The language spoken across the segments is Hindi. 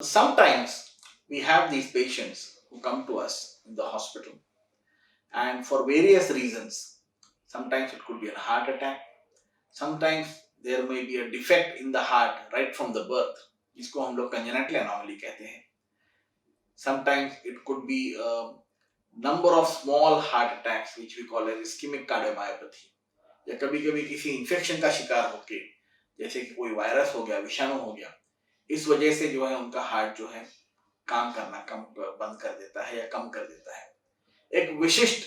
Sometimes we have these patients who come to us in the hospital, and for various reasons, sometimes it could be a heart attack, sometimes there may be a defect in the heart right from the birth, जिसको हम लोग congenital anomaly कहते हैं. Sometimes it could be a number of small heart attacks which we call as ischemic cardiomyopathy. या कभी कभी किसी इन्फेक्शन का शिकार होके, जैसे कि कोई वायरस हो गया, विषाणु हो गया, इस वजह से जो है उनका हार्ट जो है काम करना कम बंद कर देता है या कम कर देता है. एक विशिष्ट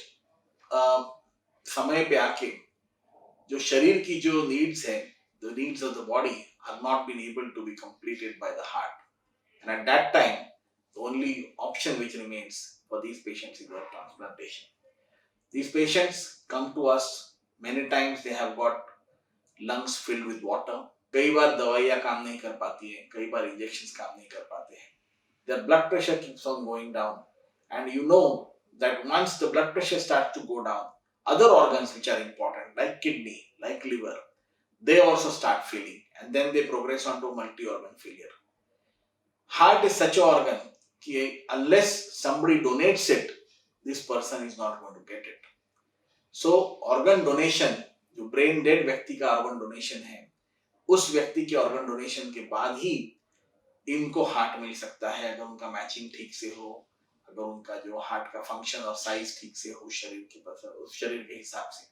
समय पे आके जो शरीर की जो नीड्स है, the needs of the body are not been able to be completed by the heart, and at that time the only option which remains for these patients is the transplantation. These patients come to us, many times they have got lungs filled with water. कई बार दवाइयाँ काम नहीं कर पाती है, कई बार इंजेक्शंस काम नहीं कर पाते हैं. Their blood pressure keeps on going down, and you know that once the blood pressure starts to go down, other organs which are important like kidney, like liver, they also start failing, and then they progress on to multi-organ failure. Heart is such an organ that unless somebody donates it, this person is not going to get it. So organ donation, जो ब्रेन डेड व्यक्ति का ऑर्गन डोनेशन है, उस व्यक्ति के ऑर्गन डोनेशन के बाद ही इनको हार्ट मिल सकता है, अगर उनका मैचिंग ठीक से हो, अगर उनका जो हार्ट का फंक्शन और साइज ठीक से हो शरीर के हिसाब से.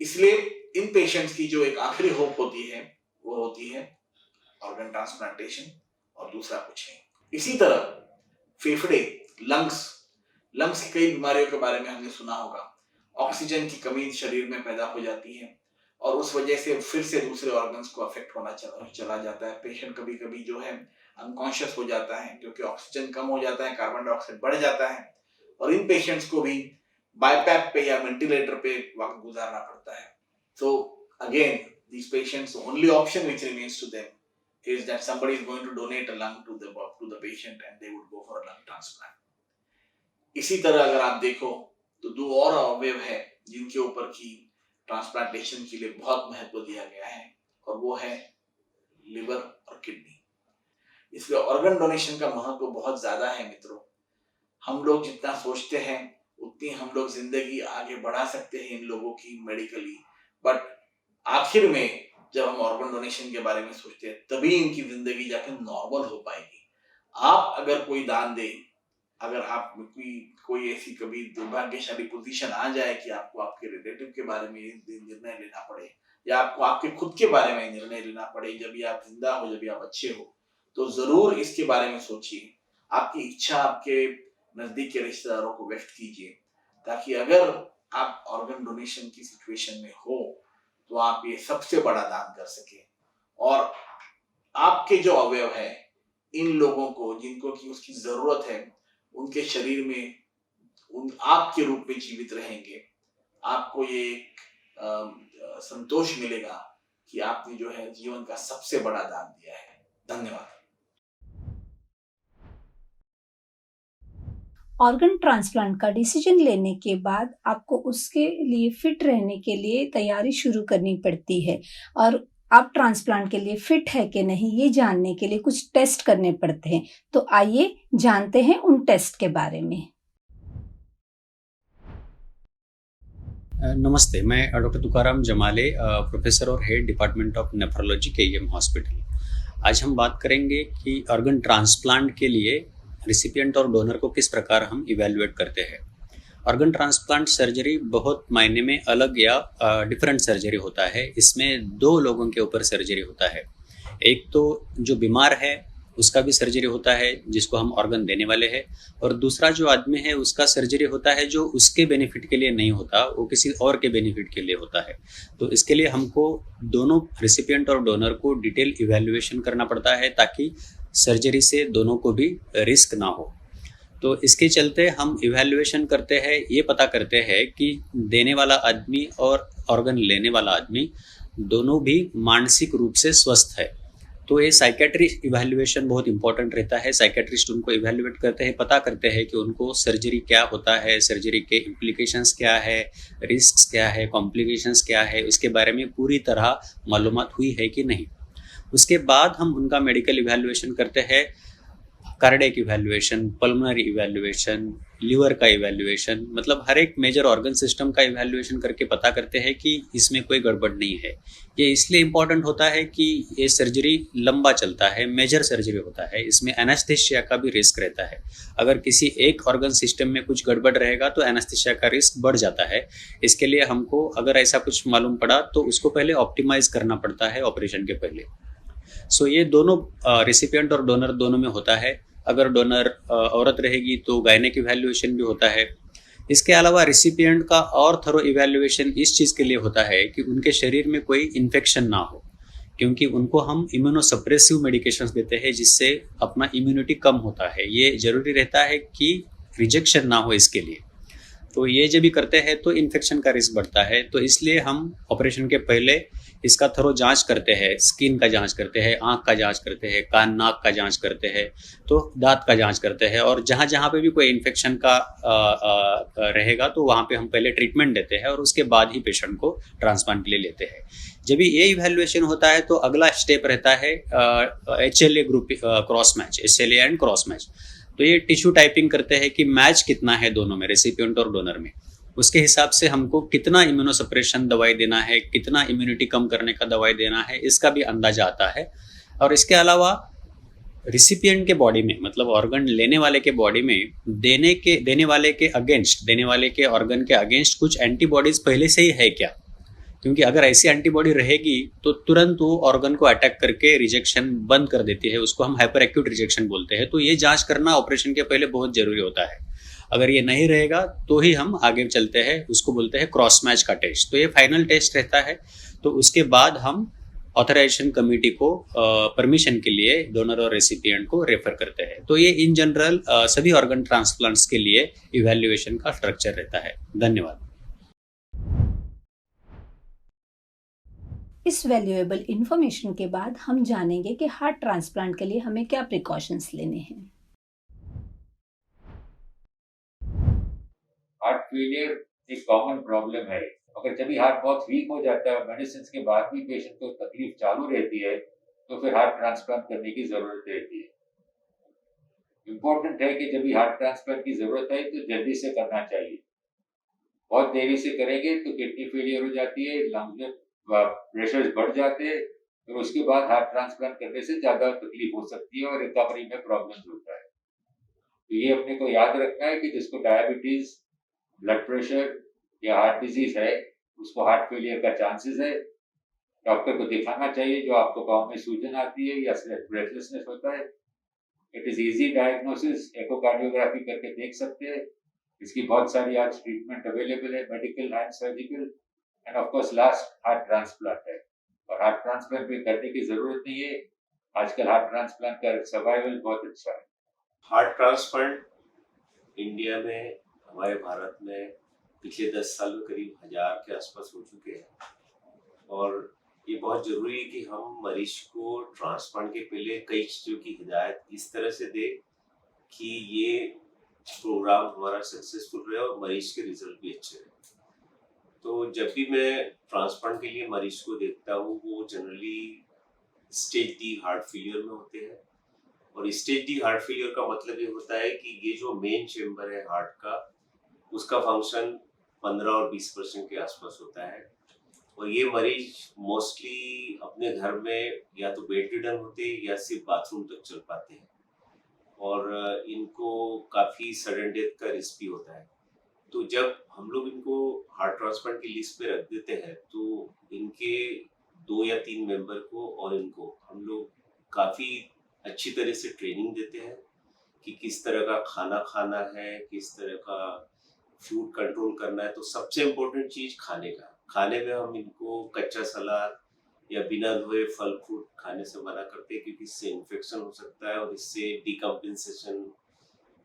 इसलिए इन पेशेंट्स की जो एक आखिरी होप होती है वो होती है ऑर्गन ट्रांसप्लांटेशन, और दूसरा कुछ नहीं. इसी तरह फेफड़े, लंग्स की कई बीमारियों के बारे में हमने सुना होगा. ऑक्सीजन की कमी शरीर में पैदा हो जाती है और उस वजह से फिर से दूसरे ऑर्गन्स को अफेक्ट होना चला जाता है. पेशेंट कभी कभी जो है अनकॉन्शियस हो जाता है क्योंकि ऑक्सीजन कम हो जाता है, कार्बन डाइऑक्साइड बढ़ जाता है, और इन पेशेंट्स को भी बाईपैप पे या वेंटिलेटर पे वक्त गुजारना पड़ता है. So again, these patients, the only option which remains to them is that somebody is going to donate a lung to the patient and they would go for a lung transplant. इसी तरह अगर आप देखो तो दो और अवयव है जिनके ऊपर की ट्रांसप्लांटेशन के लिए बहुत महत्व दिया गया है, और वो है लिवर और किडनी. इसलिए ऑर्गन डोनेशन का महत्व बहुत ज्यादा है मित्रों. हम लोग जितना सोचते हैं उतनी हम लोग जिंदगी आगे बढ़ा सकते हैं इन लोगों की मेडिकली, बट आखिर में जब हम ऑर्गन डोनेशन के बारे में सोचते हैं तभी इनकी जिंदगी जाकर नॉर्मल हो पाएगी. आप अगर कोई दान दे, अगर आप कोई ऐसी कभी दुर्भाग्यशाली पोजीशन आ जाए कि आपको आपके रिलेटिव के बारे में निर्णय लेना पड़े, या आपको आपके खुद के बारे में निर्णय लेना पड़े जब भी आप जिंदा हो, जब भी आप अच्छे हो, तो जरूर इसके बारे में सोचिए. आपकी इच्छा आपके नजदीक के रिश्तेदारों को व्यक्त कीजिए, ताकि अगर आप ऑर्गन डोनेशन की सिचुएशन में हो तो आप ये सबसे बड़ा दान कर सके, और आपके जो अवयव है इन लोगों को जिनको की उसकी जरूरत है, उनके शरीर में आपके रूप में जीवित रहेंगे. आपको ये संतोष मिलेगा कि आपने जो है जीवन का सबसे बड़ा दान दिया है. धन्यवाद. ऑर्गन ट्रांसप्लांट का डिसीजन लेने के बाद आपको उसके लिए फिट रहने के लिए तैयारी शुरू करनी पड़ती है, और आप ट्रांसप्लांट के लिए फिट है कि नहीं ये जानने के लिए कुछ टेस्ट करने पड़ते हैं. तो आइए जानते हैं उन टेस्ट के बारे में. नमस्ते, मैं डॉक्टर तुकाराम जमाले, प्रोफेसर और head department of nephrology KEM hospital. आज हम बात करेंगे कि ऑर्गन ट्रांसप्लांट के लिए रिसिपिएंट और डोनर को किस प्रकार हम इवैल्यूएट करते हैं. ऑर्गन ट्रांसप्लांट सर्जरी बहुत मायने में अलग या डिफरेंट सर्जरी होता है. इसमें दो लोगों के ऊपर सर्जरी होता है. एक तो जो बीमार है उसका भी सर्जरी होता है जिसको हम ऑर्गन देने वाले हैं, और दूसरा जो आदमी है उसका सर्जरी होता है जो उसके बेनिफिट के लिए नहीं होता, वो किसी और के बेनिफिट के लिए होता है. तो इसके लिए हमको दोनों रिसिपिएंट और डोनर को डिटेल इवैल्यूएशन करना पड़ता है ताकि सर्जरी से दोनों को भी रिस्क ना हो. तो इसके चलते हम इवैल्यूएशन करते हैं, ये पता करते हैं कि देने वाला आदमी और ऑर्गन लेने वाला आदमी दोनों भी मानसिक रूप से स्वस्थ है. तो ये साइकेट्रिस्ट इवैल्यूएशन बहुत इंपॉर्टेंट रहता है. साइकेट्रिस्ट उनको इवैल्यूएट करते हैं, पता करते हैं कि उनको सर्जरी क्या होता है, सर्जरी के इम्प्लीकेशंस क्या है, रिस्क क्या है, कॉम्प्लिकेशंस क्या है, इसके बारे में पूरी तरह मालूमात हुई है कि नहीं. उसके बाद हम उनका मेडिकल इवैल्यूएशन करते हैं. Cardiac evaluation, pulmonary evaluation, liver का इवैल्यूएशन, मतलब हर एक मेजर ऑर्गन सिस्टम का इवैल्यूएशन करके पता करते हैं कि इसमें कोई गड़बड़ नहीं है। ये इसलिए इम्पॉर्टेंट होता है कि ये सर्जरी लंबा चलता है, मेजर सर्जरी होता है, इसमें एनेस्थीसिया का भी रिस्क रहता है। अगर किसी एक ऑर्गन सिस्टम में कुछ गड़बड़ रहेगा तो एनेस्थीसिया का रिस्क बढ़ जाता है। इसके लिए हमको अगर ऐसा कुछ मालूम पड़ा तो उसको पहले ऑप्टिमाइज करना पड़ता है ऑपरेशन के पहले। सो ये दोनों रेसिपिएंट और डोनर दोनों में होता है। अगर डोनर औरत रहेगी तो गायनेक इवैल्यूएशन भी होता है। इसके अलावा रेसिपिएंट का और थरो इवैल्यूएशन इस चीज़ के लिए होता है कि उनके शरीर में कोई इन्फेक्शन ना हो, क्योंकि उनको हम इम्यूनोसप्रेसिव मेडिकेशंस देते हैं जिससे अपना इम्यूनिटी कम होता है। ये ज़रूरी रहता है कि रिजेक्शन ना हो इसके लिए। तो ये जब भी करते हैं तो इन्फेक्शन का रिस्क बढ़ता है। तो इसलिए हम ऑपरेशन के पहले इसका थरो जांच करते हैं, स्किन का जांच करते हैं, आँख का जांच करते हैं, कान नाक का जांच करते हैं, तो दांत का जांच करते हैं, और जहाँ जहाँ पे भी कोई इन्फेक्शन का रहेगा तो वहाँ पे हम पहले ट्रीटमेंट देते हैं और उसके बाद ही पेशेंट को ट्रांसप्लांट के लिए लेते हैं। जब भी ये इवैल्यूएशन होता है तो अगला स्टेप रहता है HLA group cross match, HLA and cross match. तो ये टिश्यू टाइपिंग करते हैं कि मैच कितना है दोनों में, रेसिपिएंट और डोनर में। उसके हिसाब से हमको कितना इम्यूनोसप्रेशन दवाई देना है, कितना इम्यूनिटी कम करने का दवाई देना है, इसका भी अंदाजा आता है। और इसके अलावा रिसिपिएंट के बॉडी में, मतलब ऑर्गन लेने वाले के बॉडी में देने वाले के ऑर्गन के अगेंस्ट कुछ एंटीबॉडीज पहले से ही है क्या, क्योंकि अगर ऐसी एंटीबॉडी रहेगी तो तुरंत वो ऑर्गन को अटैक करके रिजेक्शन बंद कर देती है। उसको हम हाइपर एक्यूट रिजेक्शन बोलते हैं। तो ये जांच करना ऑपरेशन के पहले बहुत जरूरी होता है। अगर ये नहीं रहेगा तो ही हम आगे चलते हैं, उसको बोलते हैं क्रॉस मैच का टेस्ट। तो ये फाइनल टेस्ट रहता है। तो उसके बाद हम ऑथराइजेशन कमेटी को परमिशन के लिए डोनर और रेसिपिएंट को रेफर करते हैं। तो ये इन जनरल सभी ऑर्गन ट्रांसप्लांट्स के लिए इवैल्यूएशन का स्ट्रक्चर रहता है। धन्यवाद। इस वैल्यूएबल इंफॉर्मेशन के बाद हम जानेंगे कि हार्ट ट्रांसप्लांट के लिए हमें क्या प्रिकॉशंस लेने हैं। हार्ट फेलियर एक कॉमन प्रॉब्लम है। अगर जब भी हार्ट बहुत वीक हो जाता है, मेडिसिन के बाद भी पेशेंट को तकलीफ चालू रहती है, तो फिर हार्ट ट्रांसप्लांट करने की जरूरत रहती है। इम्पोर्टेंट है कि जब भी हार्ट ट्रांसप्लांट की जरूरत है तो जल्दी से करना चाहिए। बहुत देरी से करेंगे तो किडनी फेलियर हो जाती है, लंग्स में प्रेशर बढ़ जाते हैं, फिर उसके बाद हार्ट ट्रांसप्लांट करने से ज्यादा तकलीफ हो सकती है और रिकवरी में प्रॉब्लम होता है। तो ये अपने को याद रखना है कि जिसको डायबिटीज, ब्लड प्रेशर या हार्ट डिजीज है, उसको हार्ट फेलियर का चांसेस है। डॉक्टर को दिखाना चाहिए। जो आपको पाँव में सूजन आती है या ब्रेथलेसनेस होता है, it is easy diagnosis, echocardiography करके देख सकते हैं। इसकी बहुत सारी आज ट्रीटमेंट अवेलेबल है, medical and surgical. End of course last heart transplant है, और हार्ट ट्रांसप्लांट भी करने की जरूरत नहीं है। आजकल हार्ट ट्रांसप्लांट का सर्वाइवल बहुत अच्छा है। हार्ट ट्रांसप्लांट इंडिया में, हमारे भारत में पिछले 10 साल में करीब 1000 के आसपास हो चुके हैं। और ये बहुत ज़रूरी है कि हम मरीज को ट्रांसप्लांट के पहले कई चीज़ों की हिदायत इस तरह से दें कि ये प्रोग्राम हमारा सक्सेसफुल रहे और मरीज के रिजल्ट भी अच्छे रहे। तो जब भी मैं ट्रांसप्लांट के लिए मरीज को देखता हूँ, वो generally stage D heart failure में होते हैं। और स्टेज डी हार्ट फेलियर का मतलब ये होता है कि ये जो मेन चेम्बर है हार्ट का, उसका फंक्शन 15 और 20% के आसपास होता है। और ये मरीज मोस्टली अपने घर में या तो बेड रिडन होते हैं या सिर्फ बाथरूम तक चल पाते हैं, और इनको काफ़ी सडन डेथ का रिस्क भी होता है। तो जब हम लोग इनको हार्ट ट्रांसप्लांट की लिस्ट पे रख देते हैं, तो इनके 2 या 3 मेंबर को और इनको हम लोग काफ़ी अच्छी तरह से ट्रेनिंग देते हैं कि किस तरह का खाना खाना है, किस तरह का फूड कंट्रोल करना है। तो सबसे इम्पोर्टेंट चीज़ खाने में हम इनको कच्चा सलाद या बिना धोए फल फ्रूट खाने से मना करते हैं, क्योंकि इससे इन्फेक्शन हो सकता है और इससे डिकम्पेंसेशन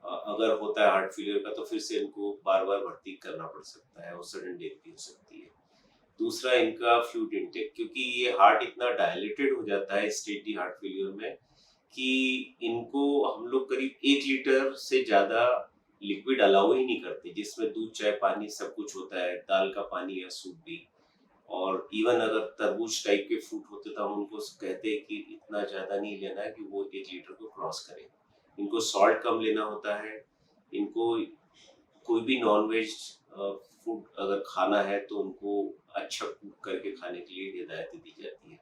अगर होता है हार्ट फेलियर का, तो फिर से इनको बार बार भर्ती करना पड़ सकता है और सडन डेथ भी हो सकती है। दूसरा, इनका फ्लूइड इंटेक, क्योंकि ये हार्ट इतना डायलेटेड हो जाता है स्टेज डी हार्ट फेलियर में कि इनको हम लोग करीब 1 लीटर से ज़्यादा लिक्विड अलाउ ही नहीं करते, जिसमें दूध, चाय, पानी सब कुछ होता है, दाल का पानी या सूप भी। और इवन अगर तरबूज टाइप के फ्रूट होते तो हम उनको कहते हैं कि इतना ज़्यादा नहीं लेना है कि वो 1 लीटर को क्रॉस करें। इनको सॉल्ट कम लेना होता है, इनको कोई भी नॉन वेज फूड अगर खाना है तो उनको अच्छा कुक करके खाने के लिए हिदायतें दी जाती है।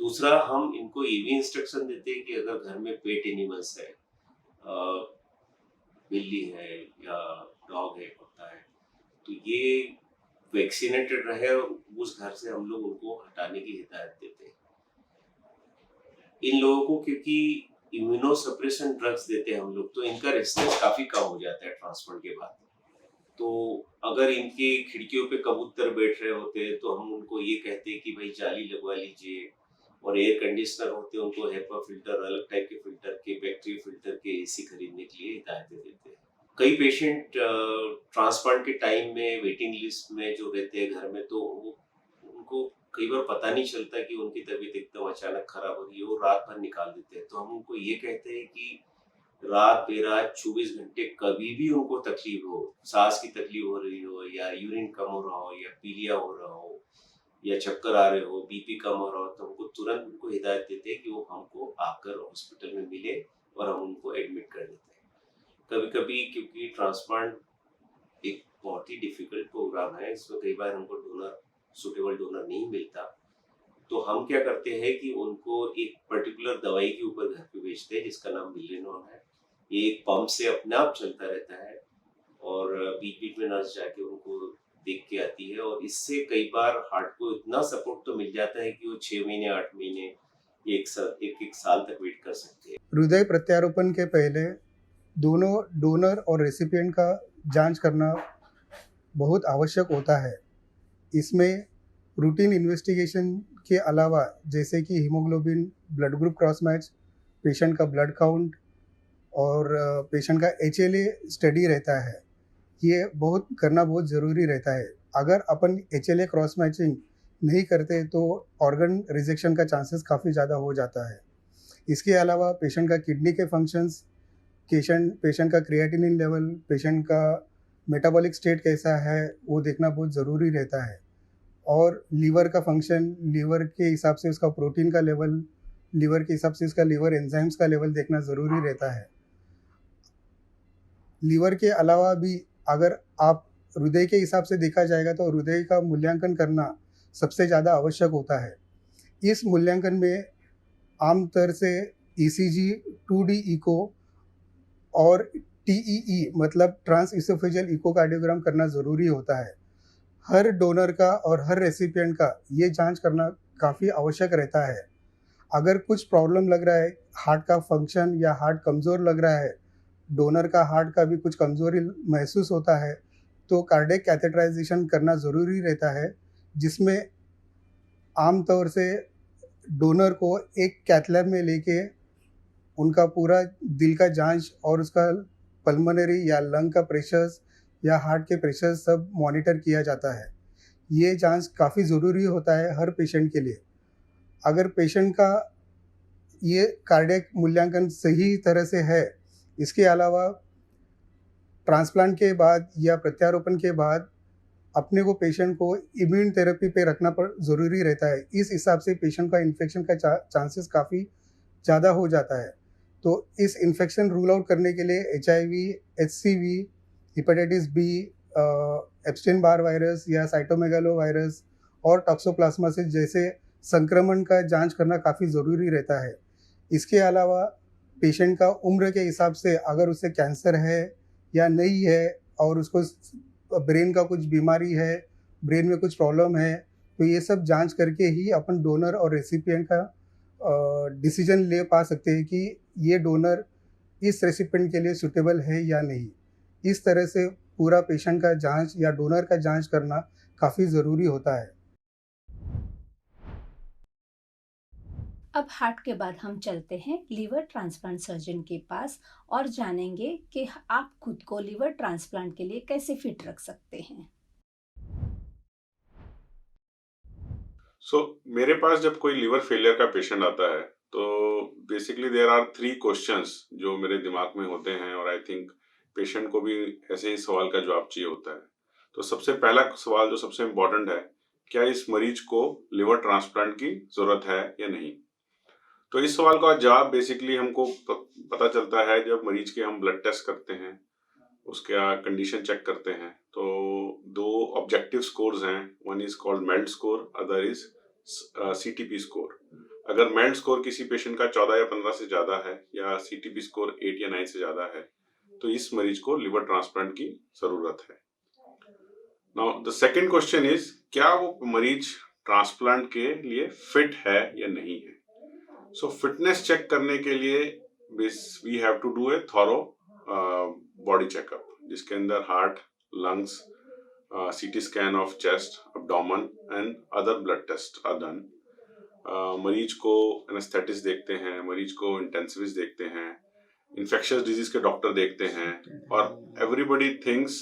दूसरा, हम इनको ये भी इंस्ट्रक्शन देते हैं कि अगर घर में पेट एनिमल्स है, बिल्ली है या डॉग है, कुत्ता है, तो ये वैक्सीनेटेड रहे और उस घर से हम लोग उनको हटाने की हिदायत देते हैं। इन लोगों को क्योंकि इम्यूनो सप्रेशन ड्रग्स देते हैं हम लोग, तो इनका रेजिस्टेंस काफी कम हो जाता है ट्रांसप्लांट के बाद। तो अगर इनके खिड़कियों पे कबूतर बैठ रहे होते हैं तो हम उनको ये कहते हैं कि भाई जाली लगवा लीजिए, और एयर कंडीशनर होते हैं उनको हेपा फिल्टर, अलग टाइप के फिल्टर के, बैक्टीरिया फिल्टर के एसी खरीदने के लिए हिदायतें देते हैं। कई पेशेंट ट्रांसप्लांट के टाइम में वेटिंग लिस्ट में जो रहते हैं घर में, तो उनको कई बार पता नहीं चलता कि उनकी तबीयत एकदम अचानक खराब हो रही है, वो रात भर निकाल देते हैं। तो हम उनको ये कहते हैं कि रात बेरात 24 घंटे कभी भी उनको तकलीफ हो, सांस की तकलीफ हो रही हो, या यूरिन कम हो रहा हो, या पीलिया हो रहा हो, या चक्कर आ रहे हो, बीपी कम हो रहा हो, तो हमको तुरंत उनको हिदायत देते हैं कि वो हमको आकर हॉस्पिटल में मिले और हम उनको एडमिट कर देते हैं। कभी कभी क्योंकि ट्रांसप्लांट एक बहुत ही डिफिकल्ट प्रोग्राम है, इसमें कई बार हमको सूटेबल डोनर नहीं मिलता, तो हम क्या करते हैं कि उनको एक पर्टिकुलर दवाई के ऊपर घर पे भेजते हैं जिसका नाम मिलेनॉन है। ये एक पंप से अपने आप चलता रहता है और बीच बीच में नर्स जाके उनको देख के आती है, और इससे कई बार हार्ट को इतना सपोर्ट तो मिल जाता है कि वो 6 महीने 8 महीने एक साल तक वेट कर सकते हैं। हृदय प्रत्यारोपण के पहले दोनों डोनर और रेसिपिएंट का जांच करना बहुत आवश्यक होता है। इसमें रूटीन इन्वेस्टिगेशन के अलावा जैसे कि haemoglobin, blood group cross match, patient का ब्लड काउंट और पेशेंट का HLA स्टडी रहता है, ये करना बहुत ज़रूरी रहता है। अगर अपन HLA क्रॉस मैचिंग नहीं करते तो ऑर्गन रिजेक्शन का चांसेस काफ़ी ज़्यादा हो जाता है। इसके अलावा पेशेंट का किडनी के फंक्शंस, पेशेंट का क्रिएटिनिन लेवल, पेशेंट का मेटाबॉलिक स्टेट कैसा है, वो देखना बहुत ज़रूरी रहता है। और लीवर का फंक्शन, लीवर के हिसाब से उसका प्रोटीन का लेवल, लीवर के हिसाब से उसका लीवर एंजाइम्स का लेवल देखना ज़रूरी रहता है। लीवर के अलावा भी अगर आप हृदय के हिसाब से देखा जाएगा तो हृदय का मूल्यांकन करना सबसे ज़्यादा आवश्यक होता है। इस मूल्यांकन में आमतौर से ECG, 2D इको और TEE मतलब ट्रांस इसोफेजियल इकोकार्डियोग्राम करना ज़रूरी होता है। हर डोनर का और हर रेसिपिएंट का ये जांच करना काफ़ी आवश्यक रहता है। अगर कुछ प्रॉब्लम लग रहा है, हार्ट का फंक्शन या हार्ट कमज़ोर लग रहा है, डोनर का हार्ट का भी कुछ कमज़ोरी महसूस होता है, तो कार्डियक कैथेटराइजेशन करना ज़रूरी रहता है, जिसमें आमतौर से डोनर को एक कैथ लैब में लेके उनका पूरा दिल का जांच और उसका पल्मोनरी या लंग का प्रेशर्स या हार्ट के प्रेशर सब मॉनिटर किया जाता है। ये जांच काफ़ी ज़रूरी होता है हर पेशेंट के लिए। अगर पेशेंट का ये कार्डियक मूल्यांकन सही तरह से है, इसके अलावा ट्रांसप्लांट के बाद या प्रत्यारोपण के बाद अपने को पेशेंट को इम्यून थेरेपी पे रखना ज़रूरी रहता है। इस हिसाब से पेशेंट का इन्फेक्शन का चांसेस काफ़ी ज़्यादा हो जाता है। तो इस इन्फेक्शन रूल आउट करने के लिए HIV, HCV, hepatitis B, Epstein Barr virus या साइटोमेगालो वायरस और टॉक्सोप्लाज्मासिस जैसे संक्रमण का जांच करना काफ़ी ज़रूरी रहता है। इसके अलावा पेशेंट का उम्र के हिसाब से अगर उसे कैंसर है या नहीं है और उसको ब्रेन का कुछ बीमारी है, ब्रेन में कुछ प्रॉब्लम है, तो ये सब जांच करके ही अपन डोनर और रेसिपिएंट का डिसीजन ले पा सकते हैं कि ये डोनर इस रेसिपिएंट के लिए सूटेबल है या नहीं। इस तरह से पूरा पेशेंट का जांच या डोनर का जांच करना काफ़ी ज़रूरी होता है। अब हार्ट के बाद हम चलते हैं लीवर ट्रांसप्लांट सर्जन के पास और जानेंगे कि आप खुद को लीवर ट्रांसप्लांट के लिए कैसे फिट रख सकते हैं। मेरे पास जब कोई लीवर फेलियर का पेशेंट आता है तो बेसिकली देयर आर 3 क्वेश्चंस जो मेरे दिमाग में होते हैं, और आई थिंक पेशेंट को भी ऐसे ही सवाल का जवाब चाहिए होता है। तो सबसे पहला सवाल जो सबसे इम्पोर्टेंट है, क्या इस मरीज को लिवर ट्रांसप्लांट की ज़रूरत है या नहीं। तो इस सवाल का जवाब बेसिकली हमको पता चलता है जब मरीज के हम ब्लड टेस्ट करते हैं, उसका कंडीशन चेक करते हैं। तो दो ऑब्जेक्टिव स्कोर्स हैं, one is called melt score, other is CTP score. अगर मेल्ट स्कोर किसी पेशेंट का 14 या 15 से ज़्यादा है या CTP स्कोर 8 या 9 से ज़्यादा है तो इस मरीज को लिवर ट्रांसप्लांट की ज़रूरत है। Now the second question is, क्या वो मरीज ट्रांसप्लांट के लिए फिट है या नहीं है। सो फिटनेस चेक करने के लिए we have to do a thorough body checkup, जिसके अंदर heart, lungs, CT scan of chest, abdomen and other blood test are done. मरीज को एनेस्थेटिस्ट देखते हैं, मरीज को इंटेंसिविस्ट देखते हैं, इन्फेक्शियस डिजीज के डॉक्टर देखते हैं, और एवरीबडी थिंक्स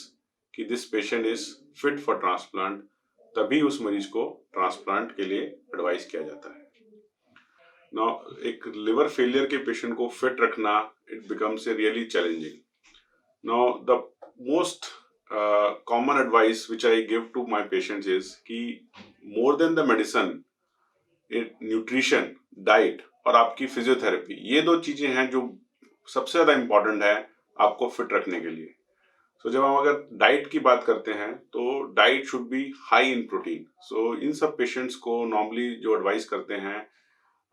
कि this patient is fit for transplant, तभी उस मरीज को ट्रांसप्लांट के लिए एडवाइस किया जाता है। नाउ एक लिवर फेलियर के पेशेंट को फिट रखना, it becomes a really challenging. Now the most common advice which I give to my patients is कि more than the medicine, nutrition, diet और आपकी फिजियोथेरेपी, ये दो चीजें हैं जो सबसे ज्यादा इंपॉर्टेंट है आपको फिट रखने के लिए। सो जब हम अगर डाइट की बात करते हैं तो diet should be high in protein. So इन सब पेशेंट्स को नॉर्मली जो एडवाइस करते हैं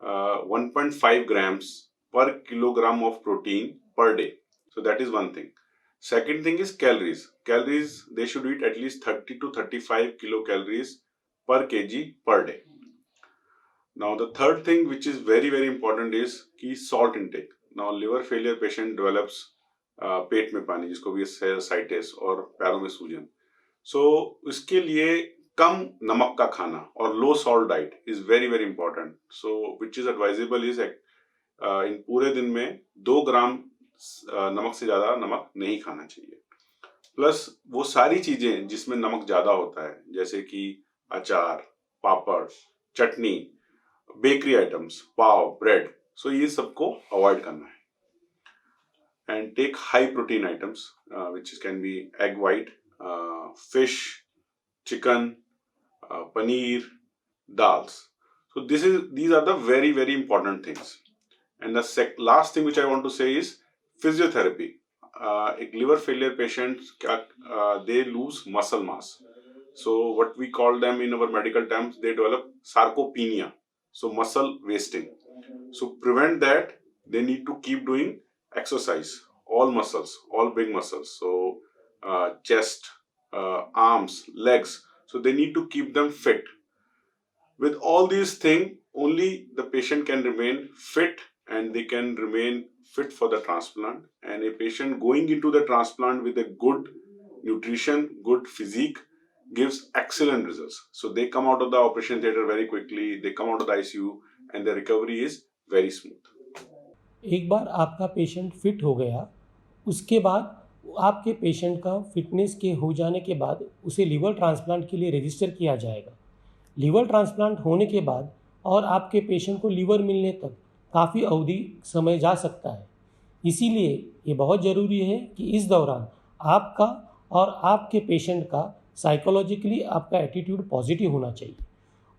1.5 grams पर kilogram of protein per day. So that is one thing. Second thing is calories. Calories they should eat at least 30 to 35 kilo calories per kg per day. Now the third thing which is very very important is कि salt intake. Now liver failure patient develops पेट में पानी, जिसको भी साइटिस और पैरों में सूजन। सो इसके लिए कम नमक का खाना और लो salt diet is very very important. So which is advisable is in पूरे दिन में 2 ग्राम नमक से ज़्यादा नमक नहीं खाना चाहिए। प्लस वो सारी चीज़ें जिसमें नमक ज़्यादा होता है, जैसे कि अचार, पापड़, चटनी, बेकरी आइटम्स, पाव, ब्रेड, सो ये सबको अवॉइड करना है। And take high protein items, which can be egg white, fish, chicken, paneer, dals. So these are the very very important things. And the last thing which I want to say is physiotherapy. A liver failure patients they lose muscle mass. So what we call them in our medical terms, they develop sarcopenia. So muscle wasting. So prevent that, they need to keep doing exercise, all muscles, all big muscles, so chest, arms, legs, so they need to keep them fit. With all these things, only the patient can remain fit and they can remain fit for the transplant. And a patient going into the transplant with a good nutrition, good physique gives excellent results. So they come out of the operation theater very quickly, they come out of the ICU and the recovery is very smooth. एक बार आपका पेशेंट फिट हो गया, उसके बाद आपके पेशेंट का फिटनेस के हो जाने के बाद उसे लिवर ट्रांसप्लांट के लिए रजिस्टर किया जाएगा। लिवर ट्रांसप्लांट होने के बाद और आपके पेशेंट को लिवर मिलने तक काफ़ी अवधि समय जा सकता है। इसीलिए ये बहुत ज़रूरी है कि इस दौरान आपका और आपके पेशेंट का साइकोलॉजिकली आपका एटीट्यूड पॉजिटिव होना चाहिए।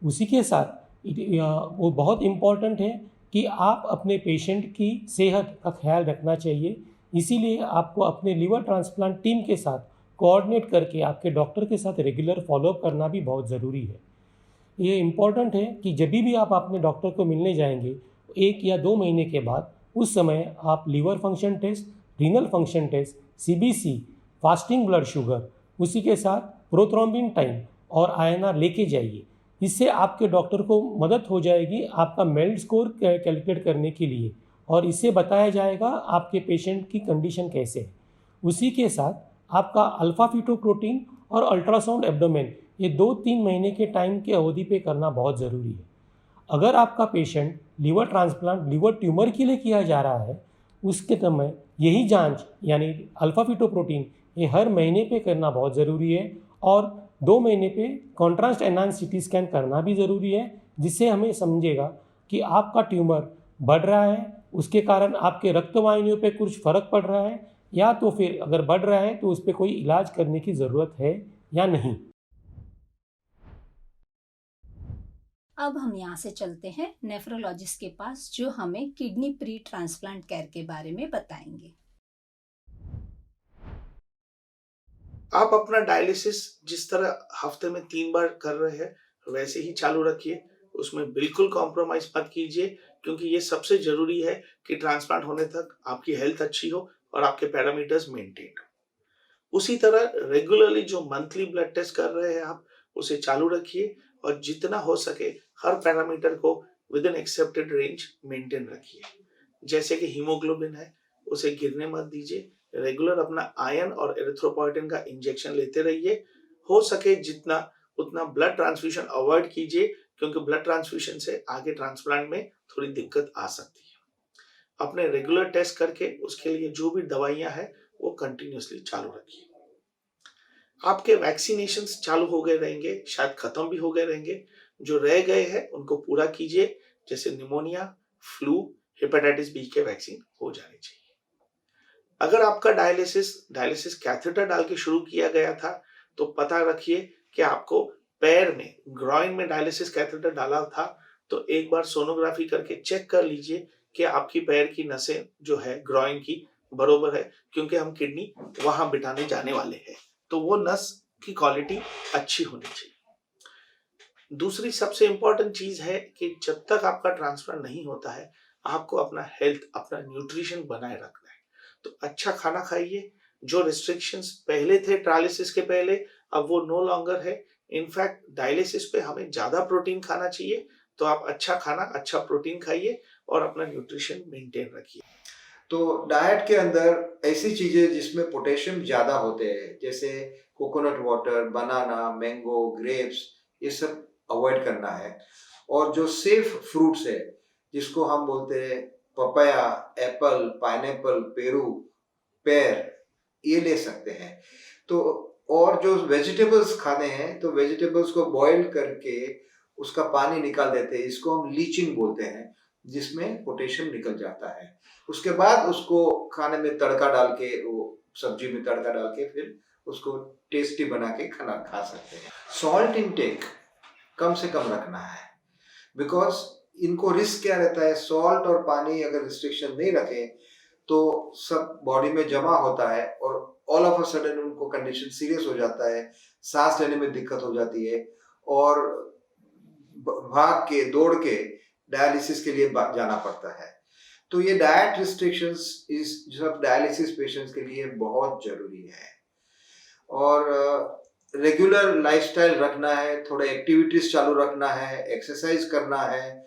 उसी के साथ वो बहुत इम्पॉर्टेंट है कि आप अपने पेशेंट की सेहत का ख्याल रखना चाहिए। इसीलिए आपको अपने लिवर ट्रांसप्लांट टीम के साथ कोऑर्डिनेट करके आपके डॉक्टर के साथ रेगुलर फॉलोअप करना भी बहुत ज़रूरी है। ये इम्पॉर्टेंट है कि जब भी आप अपने डॉक्टर को मिलने जाएंगे 1 या 2 महीने के बाद, उस समय आप liver function test, renal function test, CBC, fasting blood sugar, उसी के साथ प्रोथ्रोम्बिन टाइम और INR लेके जाइए। इससे आपके डॉक्टर को मदद हो जाएगी आपका मेल्ट स्कोर कैलकुलेट करने के लिए, और इससे बताया जाएगा आपके पेशेंट की कंडीशन कैसे है। उसी के साथ आपका अल्फा फीटोप्रोटीन और अल्ट्रासाउंड एब्डोमेन, ये 2-3 महीने के टाइम के अवधि पे करना बहुत ज़रूरी है। अगर आपका patient liver transplant liver tumour के लिए किया जा रहा है, उसके समय यही जांच यानी अल्फा फीटोप्रोटीन ये हर महीने पे करना बहुत ज़रूरी है, और 2 महीने पे कॉन्ट्रास्ट एनहांस CT स्कैन करना भी ज़रूरी है, जिससे हमें समझेगा कि आपका ट्यूमर बढ़ रहा है, उसके कारण आपके रक्तवाहिनियों पे कुछ फ़र्क पड़ रहा है, या तो फिर अगर बढ़ रहा है तो उस पर कोई इलाज करने की ज़रूरत है या नहीं। अब हम यहाँ से चलते हैं नेफ्रोलॉजिस्ट के पास, जो हमें किडनी प्री ट्रांसप्लांट केयर के बारे में बताएंगे। आप अपना डायलिसिस जिस तरह हफ्ते में 3 बार कर रहे हैं वैसे ही चालू रखिए, उसमें बिल्कुल कॉम्प्रोमाइज मत कीजिए, क्योंकि ये सबसे जरूरी है कि ट्रांसप्लांट होने तक आपकी हेल्थ अच्छी हो और आपके पैरामीटर्स मेंटेन हो। उसी तरह रेगुलरली जो मंथली ब्लड टेस्ट कर रहे हैं आप उसे चालू रखिए और जितना हो सके हर पैरामीटर को with in accepted range maintain रखिए। जैसे कि हीमोग्लोबिन है उसे गिरने मत दीजिए, रेगुलर अपना आयरन और एरिथ्रोपोइटिन का इंजेक्शन लेते रहिए। हो सके जितना उतना ब्लड ट्रांसफ्यूजन अवॉइड कीजिए, क्योंकि ब्लड ट्रांसफ्यूजन से आगे ट्रांसप्लांट में थोड़ी दिक्कत आ सकती है। अपने रेगुलर टेस्ट करके उसके लिए जो भी दवाइयां हैं वो कंटिन्यूअसली चालू रखिए। आपके वैक्सीनेशंस चालू हो गए रहेंगे, शायद खत्म भी हो गए रहेंगे, जो रह गए हैं उनको पूरा कीजिए। जैसे निमोनिया, फ्लू, हेपेटाइटिस बी के वैक्सीन हो जाने चाहिए। अगर आपका डायलिसिस कैथेटर डाल के शुरू किया गया था तो पता रखिए कि आपको पैर में ग्रॉइन में डायलिसिस कैथेटर डाला था, तो एक बार सोनोग्राफी करके चेक कर लीजिए कि आपकी पैर की नसें जो है ग्रॉइन की बरोबर है, क्योंकि हम किडनी वहां बिठाने जाने वाले हैं, तो वो नस की क्वालिटी अच्छी होनी चाहिए। दूसरी सबसे इंपॉर्टेंट चीज है कि जब तक आपका ट्रांसप्लांट नहीं होता है आपको अपना हेल्थ, अपना न्यूट्रिशन बनाए रखना है। तो अच्छा खाना खाइए। जो रिस्ट्रिक्शंस पहले थे डायलिसिस के पहले अब वो नो लॉन्गर है। इनफैक्ट डायलिसिस पे हमें ज्यादा प्रोटीन खाना चाहिए, तो आप अच्छा खाना, अच्छा प्रोटीन खाइए और अपना न्यूट्रिशन मेंटेन रखिए। तो डाइट के अंदर ऐसी चीजें जिसमें पोटेशियम ज्यादा होते हैं, जैसे कोकोनट वाटर, बनाना, मैंगो, ग्रेप्स, ये सब अवॉइड करना है। और जो सेफ फ्रूट्स है जिसको हम बोलते हैं पपाया, एप्पल, पाइनएप्पल, पेरू, पेर, ये ले सकते हैं। तो और जो वेजिटेबल्स खाने हैं तो वेजिटेबल्स को बॉईल करके उसका पानी निकाल देते हैं, इसको हम लीचिंग बोलते हैं, जिसमें पोटेशियम निकल जाता है। उसके बाद उसको खाने में तड़का डाल के, वो सब्जी में तड़का डाल के फिर उसको टेस्टी बना के खाना खा सकते हैं। सॉल्ट इनटेक कम से कम रखना है, बिकॉज इनको रिस्क क्या रहता है, सॉल्ट और पानी अगर रिस्ट्रिक्शन नहीं रखें तो सब बॉडी में जमा होता है और ऑल ऑफ अ सडन उनको कंडीशन सीरियस हो जाता है, सांस लेने में दिक्कत हो जाती है और भाग के दौड़ के डायलिसिस के लिए जाना पड़ता है। तो ये डाइट रिस्ट्रिक्शंस इस सब डायलिसिस पेशेंट्स के लिए बहुत जरूरी है। और रेगुलर लाइफस्टाइल रखना है, थोड़े एक्टिविटीज चालू रखना है, एक्सरसाइज करना है,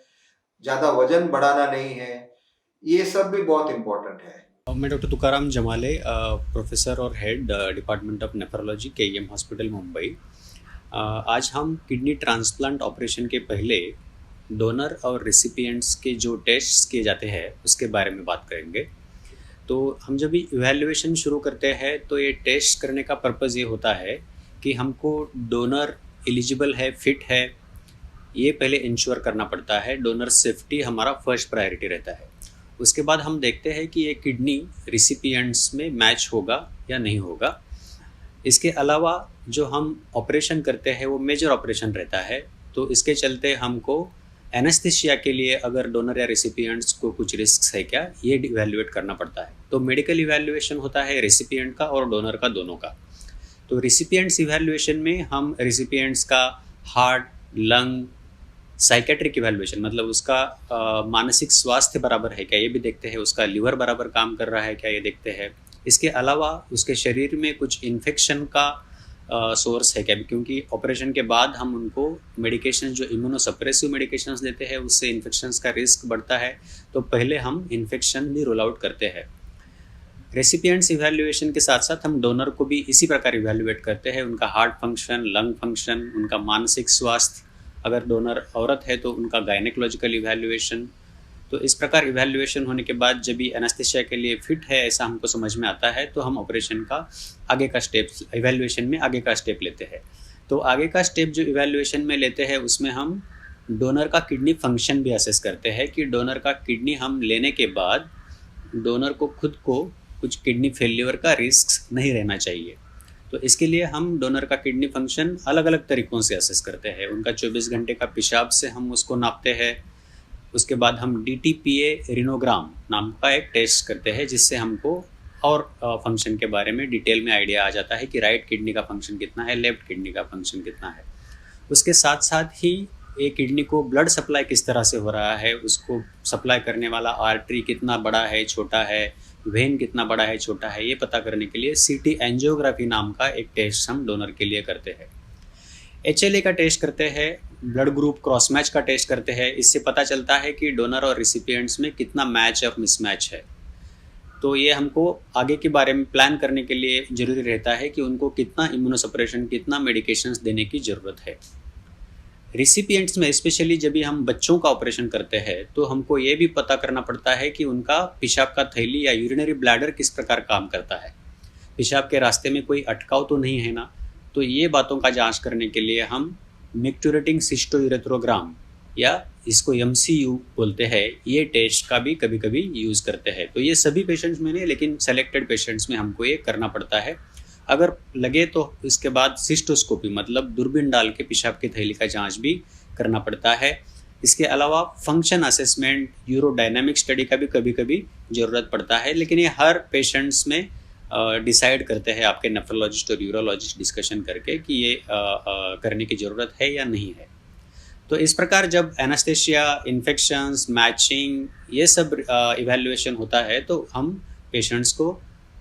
ज़्यादा वजन बढ़ाना नहीं है, ये सब भी बहुत इम्पोर्टेंट है। मैं डॉक्टर तुकाराम जमाले, प्रोफेसर और head department of nephrology KEM hospital Mumbai. आज हम किडनी ट्रांसप्लांट ऑपरेशन के पहले डोनर और रेसिपिएंट्स के जो टेस्ट्स किए जाते हैं उसके बारे में बात करेंगे। तो हम जब भी इवैल्यूएशन शुरू करते हैं तो ये टेस्ट करने का पर्पज़ ये होता है कि हमको डोनर एलिजिबल है, फिट है, ये पहले इंश्योर करना पड़ता है। डोनर सेफ्टी हमारा फर्स्ट प्रायोरिटी रहता है। उसके बाद हम देखते हैं कि ये किडनी रिसिपिएंट्स में मैच होगा या नहीं होगा। इसके अलावा जो हम ऑपरेशन करते हैं वो मेजर ऑपरेशन रहता है, तो इसके चलते हमको एनेस्थीसिया के लिए अगर डोनर या रेसिपिएंट्स को कुछ रिस्क है क्या, ये इवैल्यूएट करना पड़ता है। तो मेडिकल इवैल्यूएशन होता है रेसिपिएंट का और डोनर का, दोनों का। तो रेसिपिएंट्स इवैल्यूएशन में हम रेसिपिएंट्स का हार्ट, लंग, साइकेट्रिक इवैल्यूएशन मतलब उसका मानसिक स्वास्थ्य बराबर है क्या ये भी देखते हैं, उसका लिवर बराबर काम कर रहा है क्या ये देखते हैं। इसके अलावा उसके शरीर में कुछ इन्फेक्शन का सोर्स है क्या, क्योंकि ऑपरेशन के बाद हम उनको मेडिकेशन जो इम्यूनोसप्रेसिव मेडिकेशंस देते हैं उससे इन्फेक्शंस का रिस्क बढ़ता है, तो पहले हम इन्फेक्शन भी रोल आउट करते हैं। रेसिपिएंट्स इवैल्यूएशन के साथ साथ हम डोनर को भी इसी प्रकार इवैल्यूएट करते हैं, उनका हार्ट फंक्शन, लंग फंक्शन, उनका मानसिक स्वास्थ्य, अगर डोनर औरत है तो उनका गायनेकोलॉजिकल इवैल्यूएशन। तो इस प्रकार इवैल्यूएशन होने के बाद जब भी एनेस्थीसिया के लिए फिट है ऐसा हमको समझ में आता है, तो हम ऑपरेशन का आगे का स्टेप, इवैल्यूएशन में आगे का स्टेप लेते हैं। तो आगे का स्टेप जो इवैल्यूएशन में लेते हैं उसमें हम डोनर का किडनी फंक्शन भी असेस करते हैं कि डोनर का किडनी हम लेने के बाद डोनर को खुद को कुछ किडनी फेल्योर का रिस्क नहीं रहना चाहिए। तो इसके लिए हम डोनर का किडनी फंक्शन अलग अलग तरीक़ों से असेस करते हैं। उनका 24 घंटे का पेशाब से हम उसको नापते हैं। उसके बाद हम DTPA रिनोग्राम नाम का एक टेस्ट करते हैं, जिससे हमको और फंक्शन के बारे में डिटेल में आइडिया आ जाता है कि राइट किडनी का फंक्शन कितना है, लेफ्ट किडनी का फंक्शन कितना है। उसके साथ साथ ही एक किडनी को ब्लड सप्लाई किस तरह से हो रहा है, उसको सप्लाई करने वाला आर्टरी कितना बड़ा है, छोटा है, वेन कितना बड़ा है, छोटा है, ये पता करने के लिए CT एंजियोग्राफी नाम का एक टेस्ट हम डोनर के लिए करते हैं। HLA का टेस्ट करते हैं, ब्लड ग्रुप क्रॉस मैच का टेस्ट करते हैं। इससे पता चलता है कि डोनर और रिसिपिएंट्स में कितना मैच और मिसमैच है। तो ये हमको आगे के बारे में प्लान करने के लिए ज़रूरी रहता है कि उनको कितना इम्यूनोसप्रेशन, कितना मेडिकेशंस देने की ज़रूरत है। रिसिपिएंट्स में स्पेशली जब भी हम बच्चों का ऑपरेशन करते हैं तो हमको ये भी पता करना पड़ता है कि उनका पेशाब का थैली या यूरिनरी ब्लैडर किस प्रकार काम करता है, पेशाब के रास्ते में कोई अटकाव तो नहीं है ना। तो ये बातों का जांच करने के लिए हम मिक्टुरेटिंग सिस्टोयूरेथ्रोग्राम या इसको MCU बोलते हैं, ये टेस्ट का भी कभी कभी यूज़ करते हैं। तो ये सभी पेशेंट्स में नहीं, लेकिन सेलेक्टेड पेशेंट्स में हमको ये करना पड़ता है। अगर लगे तो इसके बाद सिस्टोस्कोपी मतलब दूरबीन डाल के पेशाब की थैली का जांच भी करना पड़ता है। इसके अलावा फंक्शन असेसमेंट, यूरोडायनामिक स्टडी का भी कभी कभी ज़रूरत पड़ता है, लेकिन ये हर पेशेंट्स में डिसाइड करते हैं आपके नेफ्रोलॉजिस्ट और यूरोलॉजिस्ट डिस्कशन करके कि ये करने की ज़रूरत है या नहीं है। तो इस प्रकार जब एनास्थेशिया, इन्फेक्शंस, मैचिंग ये सब इवैल्यूएशन होता है तो हम पेशेंट्स को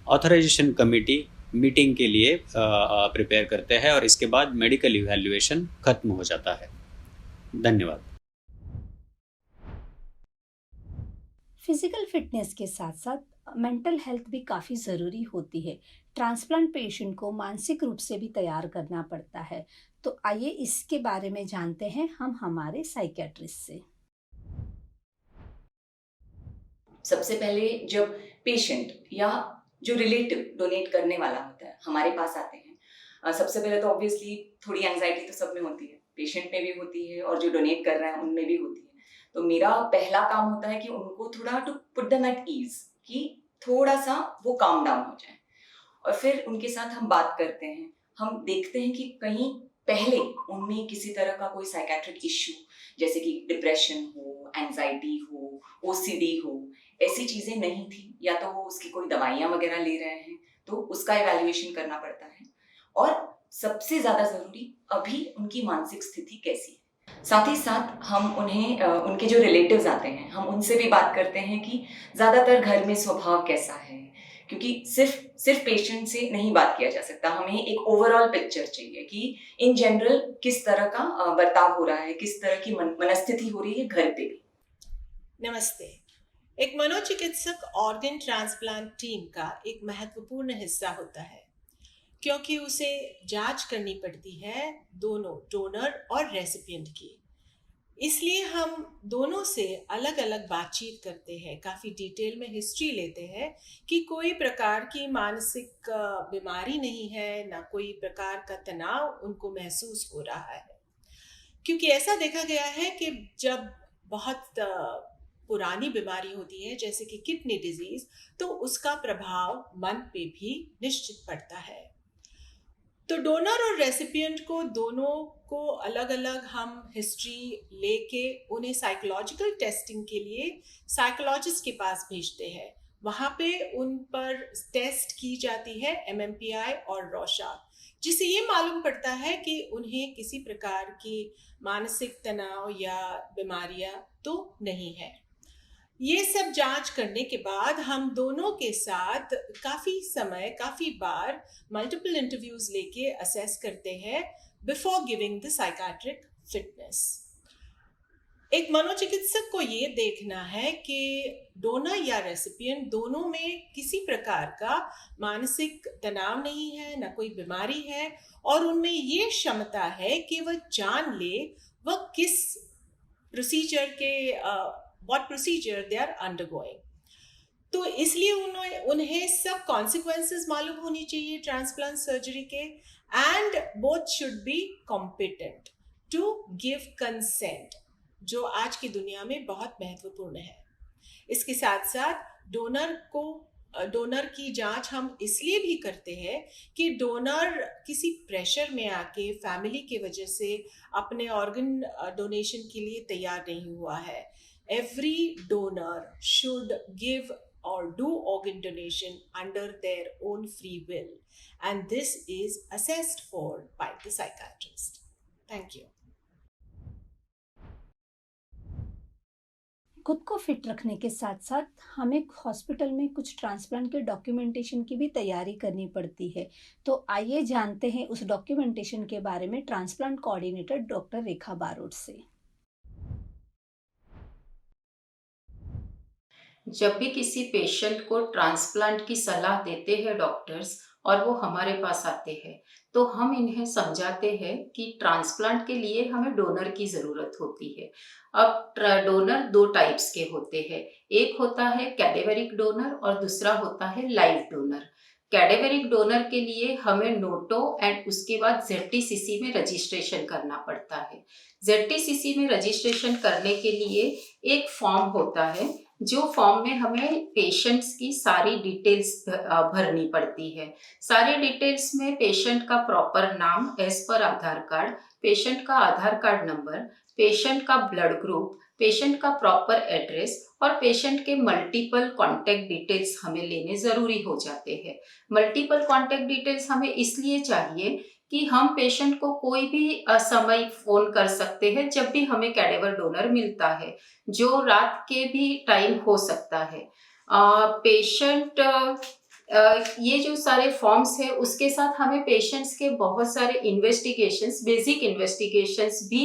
ऑथराइजेशन कमेटी मीटिंग के लिए प्रिपेयर करते हैं और इसके बाद मेडिकल इवैल्यूएशन खत्म हो जाता है। धन्यवाद। फिजिकल फिटनेस के साथ साथ मेंटल हेल्थ भी काफ़ी ज़रूरी होती है। ट्रांसप्लांट पेशेंट को मानसिक रूप से भी तैयार करना पड़ता है। तो आइए इसके बारे में जानते हैं हम हमारे साइकियाट्रिस्ट से। सबसे पहले जब पेशेंट या जो रिलेटिव डोनेट करने वाला होता है हमारे पास आते हैं, सबसे पहले तो ऑब्वियसली थोड़ी एंजाइटी तो सब में होती है, पेशेंट में भी होती है और जो डोनेट कर रहे हैं उनमें भी होती है। तो मेरा पहला काम होता है कि उनको थोड़ा to put them at ease, कि थोड़ा सा वो काम डाउन हो जाए, और फिर उनके साथ हम बात करते हैं। हम देखते हैं कि कहीं पहले उनमें किसी तरह का कोई साइकेट्रिक इश्यू जैसे कि डिप्रेशन हो, एंजाइटी हो, OCD हो, ऐसी चीजें नहीं थी, या तो वो उसकी कोई दवाइयाँ वगैरह ले रहे हैं, तो उसका इवैल्यूएशन करना पड़ता है। और सबसे ज्यादा जरूरी अभी उनकी मानसिक स्थिति कैसी है। साथ ही साथ हम उन्हें उनके जो रिलेटिव्स आते हैं हम उनसे भी बात करते हैं कि ज्यादातर घर में स्वभाव कैसा है, क्योंकि सिर्फ पेशेंट से नहीं बात किया जा सकता, हमें एक ओवरऑल पिक्चर चाहिए कि इन जनरल किस तरह का बर्ताव हो रहा है, किस तरह की मनस्थिति हो रही है घर पे भी। नमस्ते। एक मनोचिकित्सक ऑर्गन ट्रांसप्लांट टीम का एक महत्वपूर्ण हिस्सा होता है, क्योंकि उसे जांच करनी पड़ती है दोनों डोनर और रेसिपिएंट की। इसलिए हम दोनों से अलग अलग बातचीत करते हैं, काफ़ी डिटेल में हिस्ट्री लेते हैं कि कोई प्रकार की मानसिक बीमारी नहीं है, ना कोई प्रकार का तनाव उनको महसूस हो रहा है। क्योंकि ऐसा देखा गया है कि जब बहुत पुरानी बीमारी होती है जैसे कि किडनी डिजीज, तो उसका प्रभाव मन पे भी निश्चित पड़ता है। तो डोनर और रेसिपिएंट को दोनों को अलग अलग हम हिस्ट्री लेके उन्हें साइकोलॉजिकल टेस्टिंग के लिए साइकोलॉजिस्ट के पास भेजते हैं। वहाँ पे उन पर टेस्ट की जाती है MMPI और रॉशाक, जिससे ये मालूम पड़ता है कि उन्हें किसी प्रकार की मानसिक तनाव या बीमारियां तो नहीं है। ये सब जांच करने के बाद हम दोनों के साथ काफ़ी बार मल्टीपल इंटरव्यूज लेके असेस करते हैं before giving the psychiatric fitness. एक मनोचिकित्सक को ये देखना है कि डोनर या रेसिपिएंट दोनों में किसी प्रकार का मानसिक तनाव नहीं है, ना कोई बीमारी है, और उनमें ये क्षमता है कि वह जान ले वह किस प्रोसीजर के what procedure they are undergoing। तो इसलिए उन्हें सब consequences मालूम होनी चाहिए ट्रांसप्लांट सर्जरी के, and both should be competent to give consent, जो आज की दुनिया में बहुत महत्वपूर्ण है। इसके साथ साथ डोनर को डोनर की जांच हम इसलिए भी करते हैं कि डोनर किसी प्रेशर में आके फैमिली की वजह से अपने ऑर्गन डोनेशन के लिए तैयार नहीं हुआ है. Every donor should give or do organ donation under their own free will, and this is assessed for by the psychiatrist. Thank you. खुद को फिट रखने के साथ साथ हमें हॉस्पिटल में कुछ ट्रांसप्लांट के डॉक्यूमेंटेशन की भी तैयारी करनी पड़ती है। तो आइए जानते हैं उस डॉक्यूमेंटेशन के बारे में ट्रांसप्लांट कोऑर्डिनेटर डॉक्टर रेखा बारोट से। जब भी किसी पेशेंट को ट्रांसप्लांट की सलाह देते हैं डॉक्टर्स और वो हमारे पास आते हैं, तो हम इन्हें समझाते हैं कि ट्रांसप्लांट के लिए हमें डोनर की ज़रूरत होती है। अब डोनर 2 टाइप्स के होते हैं, एक होता है कैडेवरिक डोनर और दूसरा होता है लाइव डोनर। कैडेवरिक डोनर के लिए हमें नोटो एंड उसके बाद ZTCC में रजिस्ट्रेशन करना पड़ता है। ZTCC में रजिस्ट्रेशन करने के लिए एक फॉर्म होता है, जो फॉर्म में हमें पेशेंट्स की सारी डिटेल्स भरनी पड़ती है। सारी डिटेल्स में पेशेंट का प्रॉपर नाम एज पर आधार कार्ड, पेशेंट का आधार कार्ड नंबर, पेशेंट का ब्लड ग्रुप, पेशेंट का प्रॉपर एड्रेस और पेशेंट के मल्टीपल कॉन्टैक्ट डिटेल्स हमें लेने ज़रूरी हो जाते हैं। मल्टीपल कॉन्टैक्ट डिटेल्स हमें इसलिए चाहिए कि हम पेशेंट को कोई भी समय फ़ोन कर सकते हैं जब भी हमें कैडेवर डोनर मिलता है, जो रात के भी टाइम हो सकता है। पेशेंट ये जो सारे फॉर्म्स है उसके साथ हमें पेशेंट्स के बहुत सारे इन्वेस्टिगेशंस, बेसिक इन्वेस्टिगेशंस भी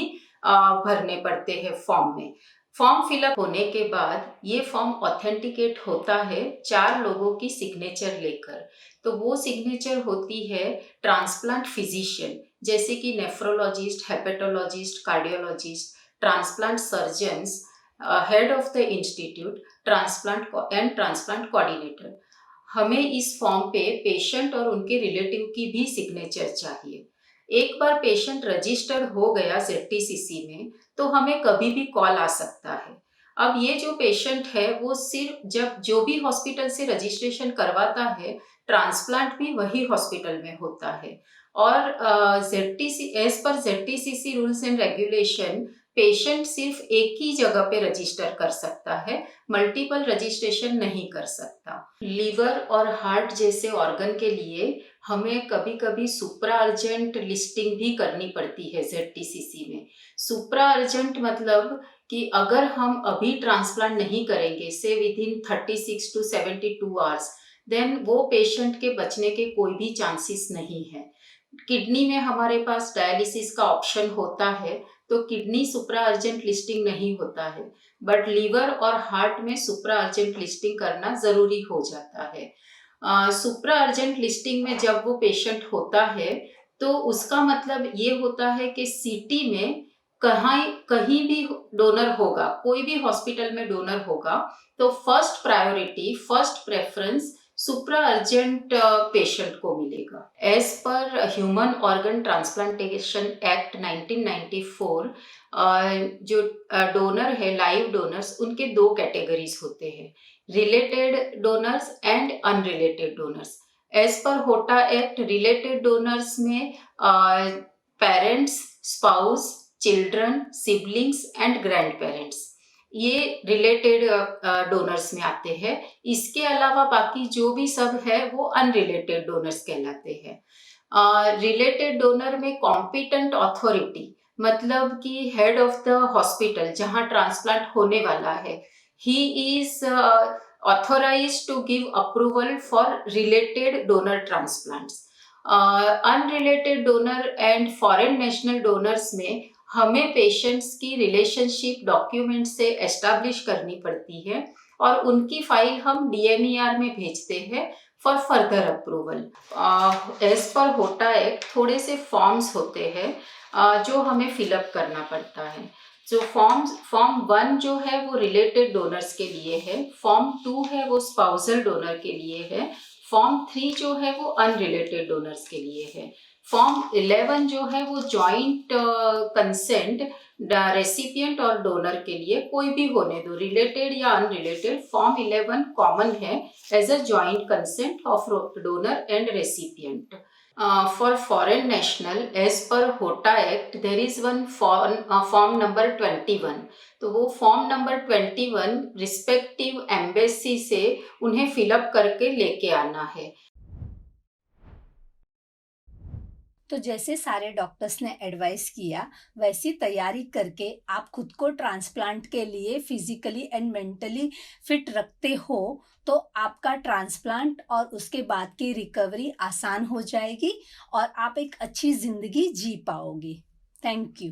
भरने पड़ते हैं फॉर्म में। फॉर्म फिलअप होने के बाद ये फॉर्म ऑथेंटिकेट होता है 4 लोगों की सिग्नेचर लेकर। तो वो सिग्नेचर होती है ट्रांसप्लांट फिजिशियन, जैसे कि nephrologist, hepatologist, cardiologist, transplant surgeons, head of the institute, transplant coordinator. हमें इस फॉर्म पे पेशेंट और उनके रिलेटिव की भी सिग्नेचर चाहिए। एक बार पेशेंट रजिस्टर्ड हो गया ZTCC में, तो हमें कभी भी कॉल आ सकता है। अब ये जो पेशेंट है वो सिर्फ जब जो भी हॉस्पिटल से रजिस्ट्रेशन करवाता है, ट्रांसप्लांट भी वही हॉस्पिटल में होता है। और एज पर ZTCC rules and regulation patient सिर्फ एक ही जगह पे रजिस्टर कर सकता है, मल्टीपल रजिस्ट्रेशन नहीं कर सकता। लीवर और हार्ट जैसे ऑर्गन के लिए हमें कभी कभी सुप्रा अर्जेंट लिस्टिंग भी करनी पड़ती है ZTCC में। सुप्रा अर्जेंट मतलब कि अगर हम अभी ट्रांसप्लांट नहीं करेंगे, से विदिन 36 to 72 आवर्स, देन वो पेशेंट के बचने के कोई भी चांसेस नहीं है। किडनी में हमारे पास डायलिसिस का ऑप्शन होता है, तो किडनी सुप्रा अर्जेंट लिस्टिंग नहीं होता है, बट लीवर और हार्ट में सुप्रा अर्जेंट लिस्टिंग करना ज़रूरी हो जाता है। सुप्रा अर्जेंट लिस्टिंग में जब वो पेशेंट होता है, तो उसका मतलब ये होता है कि सिटी में कहीं भी डोनर होगा, कोई भी हॉस्पिटल में डोनर होगा, तो फर्स्ट प्रायोरिटी, फर्स्ट प्रेफरेंस सुप्रा अर्जेंट पेशेंट को मिलेगा। As per human organ transplantation act 1994, जो डोनर है, लाइव डोनर्स, उनके 2 कैटेगरीज होते हैं, related donors and unrelated donors. As per HOTA act, related donors में parents, spouse, children, siblings and grandparents, ये रिलेटेड डोनर्स में आते हैं। इसके अलावा बाकी जो भी सब है वो अनरिलेटेड डोनर्स कहलाते हैं। रिलेटेड डोनर में कॉम्पिटेंट अथॉरिटी, मतलब कि हेड ऑफ द हॉस्पिटल जहां ट्रांसप्लांट होने वाला है, he is authorized to give approval for related donor transplants. Unrelated donor and foreign national donors में हमें पेशेंट्स की रिलेशनशिप डॉक्यूमेंट से एस्टैब्लिश करनी पड़ती है और उनकी फाइल हम DMER में भेजते हैं for further approval. As per HOTA act थोड़े से फॉर्म्स होते हैं जो हमें फिलअप करना पड़ता है। जो फॉर्म 1 जो है वो रिलेटेड डोनर्स के लिए है, फॉर्म 2 है वो स्पाउसल डोनर के लिए है, फॉर्म 3 जो है वो अनरिलेटेड डोनर्स के लिए है। फॉर्म 11 जो है वो जॉइंट कंसेंट रेसिपिएंट और डोनर के लिए कोई भी होने दो, रिलेटेड या अनरिलेटेड, फॉर्म 11 कॉमन है as a joint consent of donor and recipient. For foreign national, as per HOTA Act, there is one form number 21. तो वो फॉर्म नंबर 21 रिस्पेक्टिव एम्बेसी से उन्हें फिलअप करके लेके आना है. तो जैसे सारे डॉक्टर्स ने एडवाइस किया वैसी तैयारी करके आप खुद को ट्रांसप्लांट के लिए फिजिकली एंड मेंटली फिट रखते हो तो आपका ट्रांसप्लांट और उसके बाद की रिकवरी आसान हो जाएगी और आप एक अच्छी ज़िंदगी जी पाओगे. Thank you.